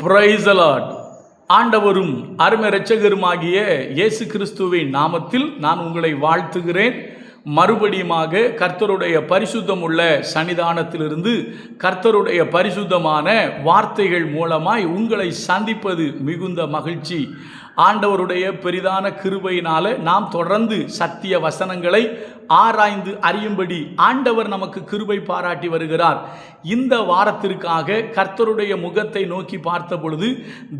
Praise the Lord. ஆண்டவரும் அருமை இரட்சகருமாகிய இயேசு கிறிஸ்துவின் நாமத்தில் நான் உங்களை வாழ்த்துகிறேன். மறுபடியுமாக கர்த்தருடைய பரிசுத்தம் உள்ள சன்னிதானத்திலிருந்து கர்த்தருடைய பரிசுத்தமான வார்த்தைகள் மூலமாய் உங்களை சந்திப்பது மிகுந்த மகிழ்ச்சி. ஆண்டவருடைய பெரிதான கிருபையினால நாம் தொடர்ந்து சத்திய வசனங்களை ஆராய்ந்து அறியும்படி ஆண்டவர் நமக்கு கிருபை பாராட்டி வருகிறார். இந்த வாரத்திற்காக கர்த்தருடைய முகத்தை நோக்கி பார்த்த பொழுது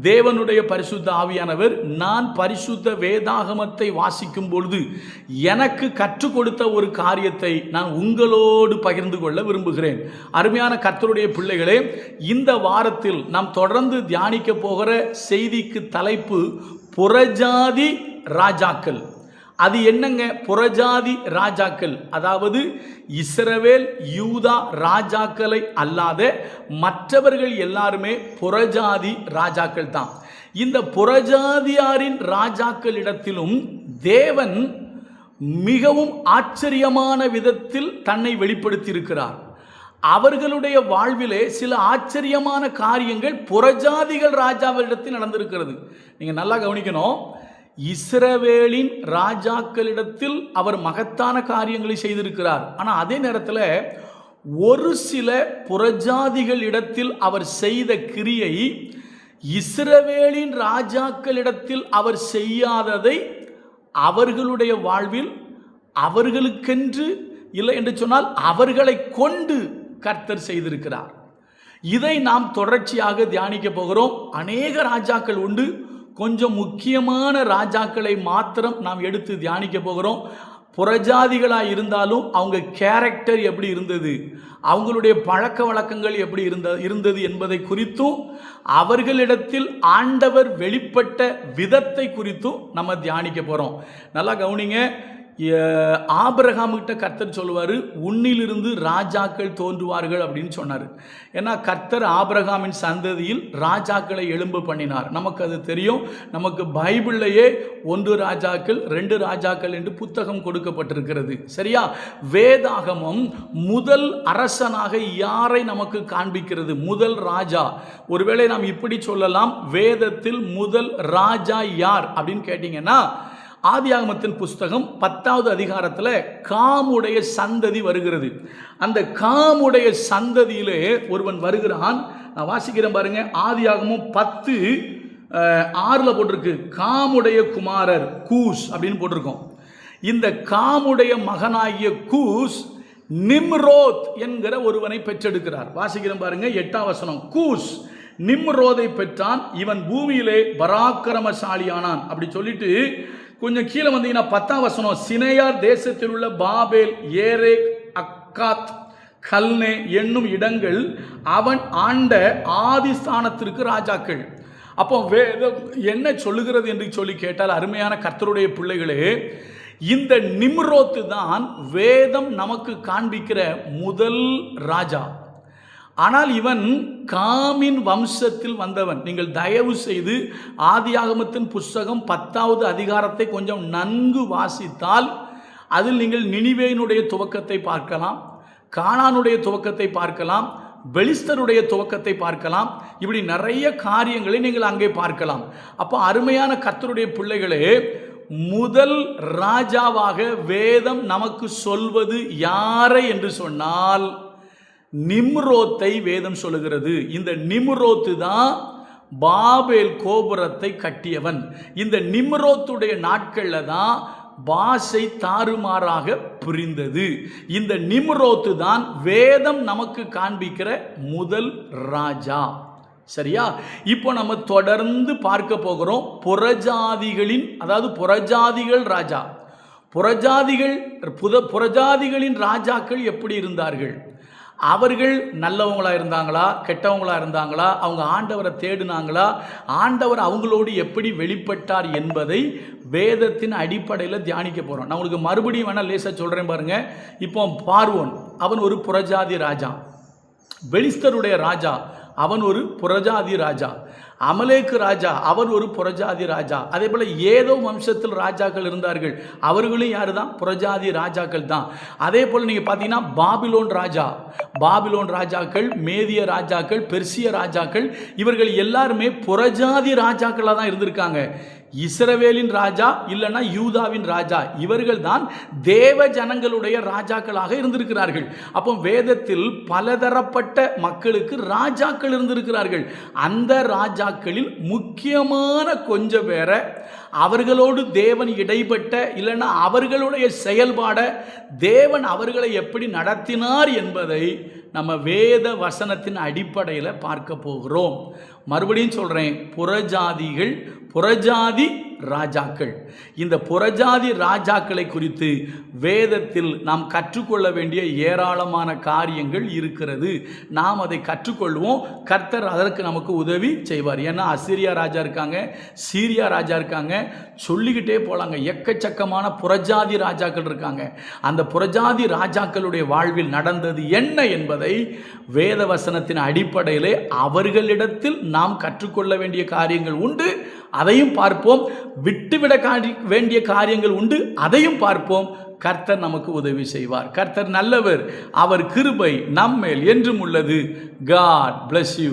தேவனுடைய பரிசுத்த ஆவியானவர் நான் பரிசுத்த வேதாகமத்தை வாசிக்கும் பொழுது எனக்கு கற்றுக் கொடுத்த ஒரு காரியத்தை நான் உங்களோடு பகிர்ந்து கொள்ள விரும்புகிறேன். அருமையான கர்த்தருடைய பிள்ளைகளே, இந்த வாரத்தில் நாம் தொடர்ந்து தியானிக்க போகிற செய்திக்கு தலைப்பு புறஜாதி ராஜாக்கள். அது என்னங்க? புறஜாதி ராஜாக்கள், அதாவது இஸ்ரவேல் யூதா ராஜாக்களை அல்லாத மற்றவர்கள் எல்லாருமே புறஜாதி ராஜாக்கள் தான். இந்த புறஜாதியாரின் ராஜாக்களிடத்திலும் தேவன் மிகவும் ஆச்சரியமான விதத்தில் தன்னை வெளிப்படுத்தியிருக்கிறார். அவர்களுடைய வாழ்விலே சில ஆச்சரியமான காரியங்கள் புறஜாதிகள் ராஜாவிடத்தில் நடந்திருக்கிறது. நீங்கள் நல்லா கவனிக்கணும். இஸ்ரவேலின் ராஜாக்களிடத்தில் அவர் மகத்தான காரியங்களை செய்திருக்கிறார். ஆனால் அதே நேரத்தில் ஒரு சில புறஜாதிகள் இடத்தில் அவர் செய்த கிரியை இஸ்ரவேலின் ராஜாக்களிடத்தில் அவர் செய்யாததை அவர்களுடைய வாழ்வில் அவர்களுக்கென்று இல்லை என்று சொன்னால் அவர்களை கொண்டு கர்த்தர் செய்திருக்கிறார். இதை நாம் தொடர்ச்சியாக தியானிக்க போகிறோம். அநேக ராஜாக்கள் உண்டு. கொஞ்சம் முக்கியமான ராஜாக்களை மாத்திரம் நாம் எடுத்து தியானிக்க போகிறோம். புறஜாதிகளாக இருந்தாலும் அவங்க கேரக்டர் எப்படி இருந்தது, அவங்களுடைய பழக்க வழக்கங்கள் எப்படி இருந்தது என்பதை குறித்தும் அவர்களிடத்தில் ஆண்டவர் வெளிப்பட்ட விதத்தை குறித்தும் நம்ம தியானிக்க போகிறோம். நல்லா கவனிங்க. ஆபிரகாம்கிட்ட கர்த்தர் சொல்லுவார், உன்னிலிருந்து ராஜாக்கள் தோன்றுவார்கள் அப்படின்னு சொன்னார். ஏன்னா கர்த்தர் ஆபிரகாமின் சந்ததியில் ராஜாக்களை எழும்ப பண்ணினார். நமக்கு அது தெரியும். நமக்கு பைபிள்லேயே 1 ராஜாக்கள் 2 ராஜாக்கள் என்று புத்தகம் கொடுக்கப்பட்டிருக்கிறது. சரியா? வேதாகமம் முதல் அரசனாக யாரை நமக்கு காண்பிக்கிறது? முதல் ராஜா. ஒருவேளை நாம் இப்படி சொல்லலாம், வேதத்தில் முதல் ராஜா யார் அப்படின்னு கேட்டீங்கன்னா ஆதியாகமத்தின் புஸ்தகம் 10வது அதிகாரத்தில் காமுடைய சந்ததி வருகிறது. அந்த காமுடைய சந்ததியிலே ஒருவன் வருகிறான். நான் வாசிக்கிறேன் பாருங்க. ஆதியாகமம் 10:6 போட்டிருக்கு, காமுடைய குமாரர் கூஸ் அப்படின்னு போட்டிருக்கோம். இந்த காமுடைய மகனாகிய கூஸ் நிம்ரோத் என்கிற ஒருவனை பெற்றெடுக்கிறார். வாசிக்கிறேன் பாருங்க 8ஆம் வசனம். கூஸ் நிம்ரோதை பெற்றான், இவன் பூமியிலே பராக்கிரமசாலியானான். அப்படி சொல்லிட்டு கொஞ்சம் கீழே வந்தீங்கன்னா 10ஆம் வசனம். சினையார் தேசத்தில் உள்ள பாபேல், ஏரேக், அக்காத், கல்னே என்னும் இடங்கள் அவன் ஆண்ட ஆதிஸ்தானத்திற்கு ராஜாக்கள். அப்போ வேதம் என்ன சொல்லுகிறது என்று சொல்லி கேட்டால், அருமையான கர்த்தருடைய பிள்ளைகளே, இந்த நிம்ரோத்து தான் வேதம் நமக்கு காண்பிக்கிற முதல் ராஜா. ஆனால் இவன் காமின் வம்சத்தில் வந்தவன். நீங்கள் தயவு செய்து ஆதியாகமத்தின் புஸ்தகம் 10வது அதிகாரத்தை கொஞ்சம் நன்கு வாசித்தால் அதில் நீங்கள் நினிவேயினுடைய துவக்கத்தை பார்க்கலாம், கானானுடைய துவக்கத்தை பார்க்கலாம், பெலிஸ்தருடைய துவக்கத்தை பார்க்கலாம். இப்படி நிறைய காரியங்களை நீங்கள் அங்கே பார்க்கலாம். அப்போ அருமையான கர்த்தருடைய பிள்ளைகளே, முதல் ராஜாவாக வேதம் நமக்கு சொல்வது யாரை என்று சொன்னால் நிம்ரோத்தை வேதம் சொல்லுகிறது. இந்த நிம்ரோத்து தான் பாபேல் கோபுரத்தை கட்டியவன். இந்த நிம்ரோத்துடைய நாட்களில் தான் பாஷை தாறுமாறாக புரிந்தது. இந்த நிம்ரோத்து தான் வேதம் நமக்கு காண்பிக்கிற முதல் ராஜா. சரியா? இப்போ நம்ம தொடர்ந்து பார்க்க போகிறோம் புறஜாதிகளின், அதாவது புறஜாதிகள் ராஜா. புறஜாதிகளின் ராஜாக்கள் எப்படி இருந்தார்கள்? அவர்கள் நல்லவங்களாக இருந்தாங்களா, கெட்டவங்களாக இருந்தாங்களா, அவங்க ஆண்டவரை தேடினாங்களா, ஆண்டவர் அவங்களோடு எப்படி வெளிப்பட்டார் என்பதை வேதத்தின் அடிப்படையில் தியானிக்க போகிறோம். நான் உங்களுக்கு மறுபடியும் வேணால் லேசாக சொல்கிறேன் பாருங்க. இப்போ பார்வோன், அவன் ஒரு புறஜாதி ராஜா. பெலிஸ்தருடைய ராஜா, அவன் ஒரு புறஜாதி ராஜா. அமலேக்கு ராஜா, அவர் ஒரு புறஜாதி ராஜா. அதே போல் ஏதோ வம்சத்தில் ராஜாக்கள் இருந்தார்கள், அவர்களும் யார் தான்? புறஜாதி ராஜாக்கள் தான். அதே போல் நீங்கள் பார்த்தீங்கன்னா பாபிலோன் ராஜாக்கள், மேதிய ராஜாக்கள், பெர்சிய ராஜாக்கள், இவர்கள் எல்லாருமே புறஜாதி ராஜாக்களாக தான் இருந்திருக்காங்க. இஸ்ரவேலின் ராஜா இல்லைன்னா யூதாவின் ராஜா, இவர்கள் தான் தேவ ஜனங்களுடைய ராஜாக்களாக இருந்திருக்கிறார்கள். அப்போ வேதத்தில் பலதரப்பட்ட மக்களுக்கு ராஜாக்கள் இருந்திருக்கிறார்கள். அந்த ராஜாக்களில் முக்கியமான கொஞ்சம் பேரை அவர்களோடு தேவன் இடைப்பட்ட இல்லைன்னா அவர்களுடைய செயல்பாட தேவன் அவர்களை எப்படி நடத்தினார் என்பதை நம்ம வேத வசனத்தின் அடிப்படையில் பார்க்க போகிறோம். மறுபடியும் சொல்கிறேன், புறஜாதி ராஜாக்கள். இந்த புறஜாதி ராஜாக்களை குறித்து வேதத்தில் நாம் கற்றுக்கொள்ள வேண்டிய ஏராளமான காரியங்கள் இருக்கிறது. நாம் அதை கற்றுக்கொள்வோம். கர்த்தர் அதற்கு நமக்கு உதவி செய்வார். ஏன்னா அசீரியா ராஜா இருக்காங்க, சீரியா ராஜா இருக்காங்க, சொல்லிக்கிட்டே போலாங்க. எக்கச்சக்கமான புறஜாதி ராஜாக்கள் இருக்காங்க. அந்த புறஜாதி ராஜாக்களுடைய வாழ்வில் நடந்தது என்ன என்பதை வேத வசனத்தின் அடிப்படையிலே அவர்களிடத்தில் நாம் கற்றுக்கொள்ள வேண்டிய காரியங்கள் உண்டு, அதையும் பார்ப்போம். விட்டுவிட வேண்டிய காரியங்கள் உண்டு, அதையும் பார்ப்போம். கர்த்தர் நமக்கு உதவி செய்வார். கர்த்தர் நல்லவர், அவர் கிருபை நம்மேல் என்றும் உள்ளது. God bless you.